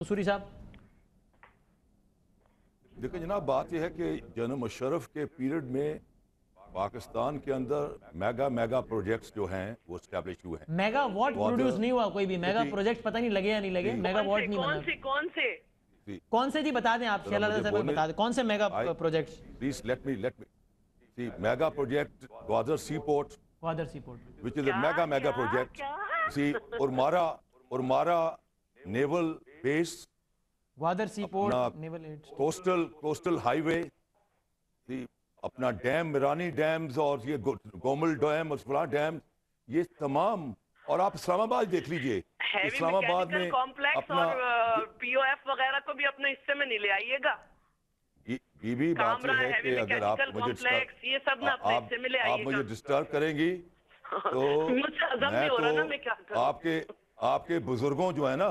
قصوری صاحب دیکھیں جناب، بات یہ ہے کہ جنرل مشرف کے پیریڈ میں پاکستان کے اندر میگا پروجیکٹس جو ہیں وہ اسٹیبلش ہوئے ہیں. میگا واٹ پروڈیوس نہیں ہوا کوئی بھی میگا پروجیکٹ پتہ نہیں لگے یا نہیں لگے. میگا واٹ نہیں بنا. کون سے جی بتا دیں آپ. شیلا رضا صاحب بتا دیں کون سے mega projects. Please let me see mega project Gwadar sea port which is a mega project. See Ormara naval base, Gwadar sea port naval aid, coastal highway, اپنا ڈیم میرانی ڈیمز اور یہ گومل ڈیم اور فلاں ڈیم, یہ تمام. اور آپ اسلام آباد دیکھ لیجئے, اسلام آباد میں اپنا پی او ایف وغیرہ کو بھی اپنے حصے میں نہیں لے آئیے گا. یہ بھی بات ہے کہ اگر آپ مجھے ڈسٹرب کریں گی تو میں تو آپ کے بزرگوں جو ہے نا,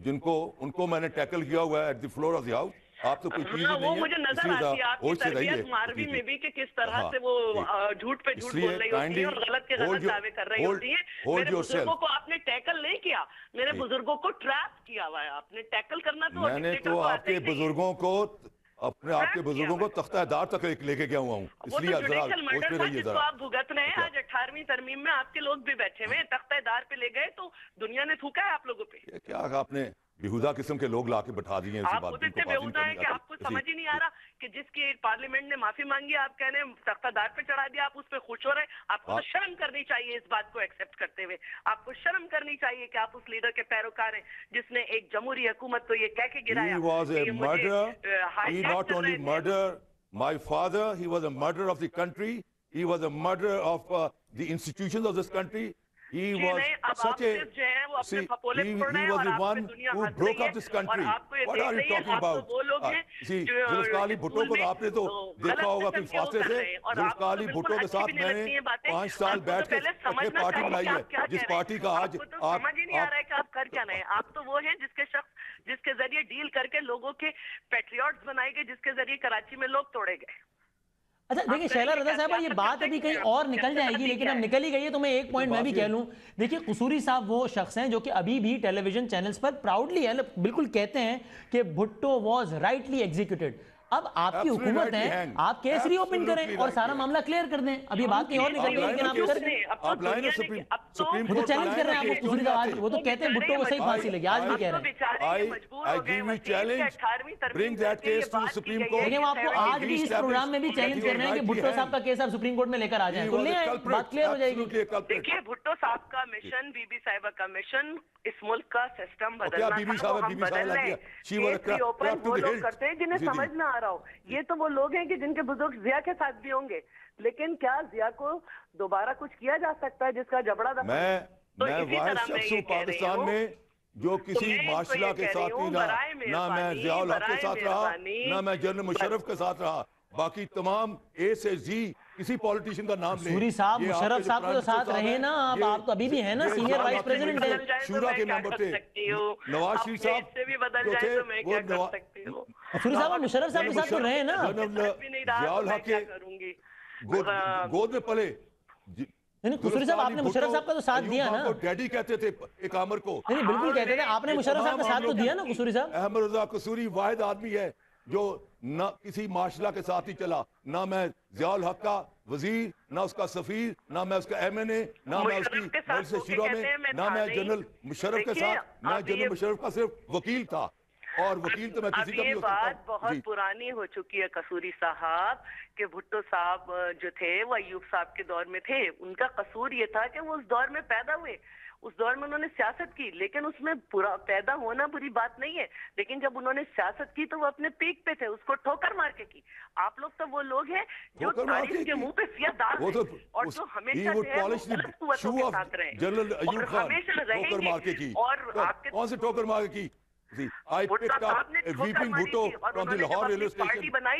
ان کو میں نے ٹیکل کیا ہوا ہے at the floor of the house. آپ تو کوئی چیز ہی نہیں ہے. وہ مجھے نظر آتی ہے آپ کی تربیت ماروی میں بھی کہ کس طرح سے وہ جھوٹ پہ جھوٹ بول رہی ہوتی ہیں اور غلط کے غلط دعوے کر رہی ہوتی ہیں. میرے بزرگوں کو آپ نے ٹیکل نہیں کیا, میرے بزرگوں کو ٹریپ کیا ہوا ہے آپ نے. ٹیکل کرنا تو میں نے تو آپ کے بزرگوں کو آپ کے بزرگوں کو تختہ دار تک لے کے گیا ہوا ہوں. اس لیے آپ بھگت رہے ہیں. آج 18ویں ترمیم میں آپ کے لوگ بھی بیٹھے ہوئے ہیں, تختہ دار پہ لے گئے تو دنیا نے تھوکا ہے آپ لوگوں پہ. کیا آپ نے بیہودہ قسم کے لوگ لا کے بٹھا دیے. آپ خود اتنے بیہودہ ہیں کہ آپ کو سمجھ ہی نہیں آ رہا کہ جس کی پارلیمنٹ نے معافی مانگی آپ کہہ رہے ہیں تختہ دار پہ چڑھا دیا, آپ اس پہ خوش ہو رہے ہیں. آپ کو تو شرم کرنی چاہیے اس بات کو ایکسپٹ کرتے ہوئے. آپ کو شرم کرنی چاہیے کہ آپ اس لیڈر کے پیروکار ہیں جس نے ایک جمہوری حکومت کو یہ کہہ کے گرایا. He was a murderer. He not only murdered my father, he was a murderer of the country. He was a murderer of the institutions of this country. He was such a see, he was the one who broke up this country. What are you talking about? See, Zulfiqar Ali Bhutto کو آپ نے تو دیکھا ہوگا کہ فاصلے سے. ذوالفقار علی بھٹو کے ساتھ میں نے 5 سال بیٹھ کے پارٹی بنائی ہے, جس پارٹی کا آج آپ سمجھ ہی نہیں آ رہا ہے کہ آپ کر کیا رہے ہیں. آپ تو وہ ہیں جس کے ذریعے ڈیل کر کے لوگوں کے پیٹریوٹس بنائے گئے, جس کے ذریعے کراچی میں لوگ توڑے گئے. اچھا دیکھیں شیلا رضا صاحبہ, یہ بات ابھی کہیں اور نکل جائے گی لیکن اب نکل ہی گئی ہے تو میں ایک پوائنٹ میں بھی کہہ لوں. دیکھیں قصوری صاحب وہ شخص ہیں جو کہ ابھی بھی ٹیلی ویژن چینلز پر پراؤڈلی ہے, بالکل کہتے ہیں کہ بھٹو واز رائٹلی ایگزیکیوٹڈ. اب آپ کی حکومت ہے, آپ کیس ری اوپن کریں اور سارا معاملہ کلیئر کر دیں. اب یہ بات کہیں اور نکل گئی لیکن آپ کر دیں. وہ تو چیلنج کر رہے ہیں آپ کو قصوری صاحب, وہ تو کہتے ہیں بھٹو کو صحیح پھانسی لگی, آج بھی کہہ رہے ہیں. لیکن وہ آپ کو آج بھی اس پروگرام میں بھی چیلنج کر رہے ہیں کہ بھٹو صاحب کا کیس آپ سپریم کورٹ میں لے کر آ جائیں, تو لے آئیں, بات کلیئر ہو جائے گی. دیکھیے بھٹو صاحب کا مشن, بی بی صاحبہ کا مشن اس ملک کا سسٹم بدلنا تھا, وہ ہم بدل رہے ہیں. کیس ری اوپن وہ لوگ کرتے ہیں جنہیں سمجھ نہ آ رہا ہو. یہ تو وہ لوگ ہیں کہ جن کے بزرگ ضیاء کے ساتھ بھی ہوں گے, لیکن کیا ضیاء کو دوبارہ کچھ کیا جا سکتا ہے جس کا جبڑا دفن؟ میں واحد شخص ہوں پاکستان میں جو کسی معاشرہ کے ساتھ ہی نہ میں ضیاء الحق کے ساتھ رہا, نہ میں جنرل مشرف کے ساتھ رہا. باقی تمام اے سے زی کسی پولیٹیشن کا نام لیں. قصوری صاحب مشرف صاحب کے ساتھ رہے نا, آپ تو ابھی بھی ہیں نا سینئر وائس پریزیڈنٹ ہیں, شورا کے ممبر تھے. نواز شریف صاحب جو تھے وہ قصوری صاحب مشرف صاحب کے ساتھ تو رہے نا. ضیاء الحق کے گود میں پلے. قصوری صاحب آپ نے مشرف صاحب کا تو ساتھ دیا نا. ڈیڈی کہتے تھے ایک عامر کو. نہیں بالکل کہتے تھے, آپ نے مشرف صاحب کا ساتھ تو دیا نا. قصوری صاحب احمد رضا قصوری واحد آدمی ہے جو نہ کسی معاشرہ کے ساتھ ہی چلا. نہ میں ضیاء الحق کا وزیر, نہ اس کا سفیر, نہ میں اس کا ایم این اے, نہ میں اس کی مجلس شورا میں, نہ میں جنرل مشرف کے ساتھ. میں جنرل مشرف کا صرف وکیل تھا, اور وکیل تو میں کسی کا بھی ہو سکتا ہوں. یہ بات بہت پرانی ہو چکی ہے قصوری صاحب کہ بھٹو صاحب جو تھے وہ ایوب صاحب کے دور میں تھے. ان کا قصور یہ تھا کہ وہ اس دور میں پیدا ہوئے, اس دور میں انہوں نے سیاست کی, لیکن اس میں پیدا ہونا بری بات نہیں ہے, لیکن جب انہوں نے سیاست کی تو وہ اپنے پیک پہ تھے, اس کو ٹھوکر مار کے کی. آپ لوگ تو وہ لوگ ہیں جو تاریخ کے منہ پہ سیاہ داغ ہیں اور جو ہمیشہ جو ہے وہ غلط قوتوں کے ساتھ رہے ہیں اور ہمیشہ رہیں گے. اور آپ کے کون سے ٹھوکر مار کے کی, See, I picked up a weeping Bhutto from the Lahore railway station.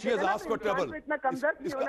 she has asked for trouble।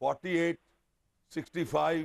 48, 65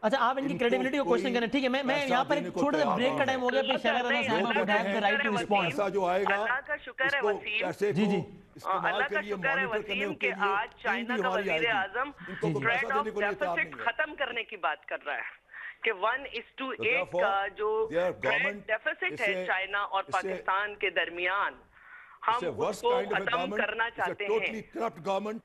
اچھا آپ ان کی کریڈیبلٹی کو کوشچن کریں. ٹھیک ہے میں یہاں پر ایک چھوٹا سا بریک کا ٹائم ہو گیا, پھر شیلا رضا صاحبہ کو have the right to respond. ایسا جو آئے گا اللہ کا شکر ہے وسیم, جی جی اللہ کا شکر ہے وسیم کہ آج چائنا کا وزیر اعظم تھریٹ آف ڈیفیسٹ ختم کرنے کی بات کر رہا ہے کہ 1:8 کا جو ڈیفیسٹ ہے چائنا اور پاکستان کے درمیان, ہم اس کو ختم کرنا چاہتے ہیں. کرپٹ گورنمنٹ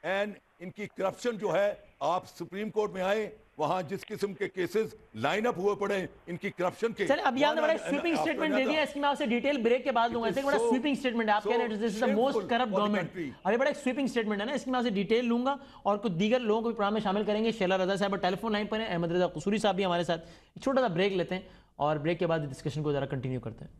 اینڈ ان کی کرپشن جو ہے, آپ سپریم کورٹ میں آئے, وہاں جس قسم کے کیسز لائن اپ ہوئے پڑے ان کی کرپشن کے. چلیں اب یہاں نے بڑا سویپنگ سٹیٹمنٹ دے دیا, اس کی میں آپ سے ڈیٹیل بریک کے بعد لوں گا. ایسے بڑا سویپنگ سٹیٹمنٹ آپ کہہ رہے ہیں دس از دی موسٹ کرپٹ گورنمنٹ, ابھی بڑا ایک سویپنگ سٹیٹمنٹ ہے نا, اس کی میں آپ سے ڈیٹیل لوں گا اور کچھ دیگر لوگوں کو بھی پروگرام میں شامل کریں گے. شیلا رضا صاحب ٹیلی فون لائن پر ہیں, احمد رضا قصوری صاحب بھی ہمارے ساتھ. چھوٹا سا بریک لیتے ہیں اور بریک کے بعد ڈسکشن کو ذرا کنٹینیو کرتے ہیں.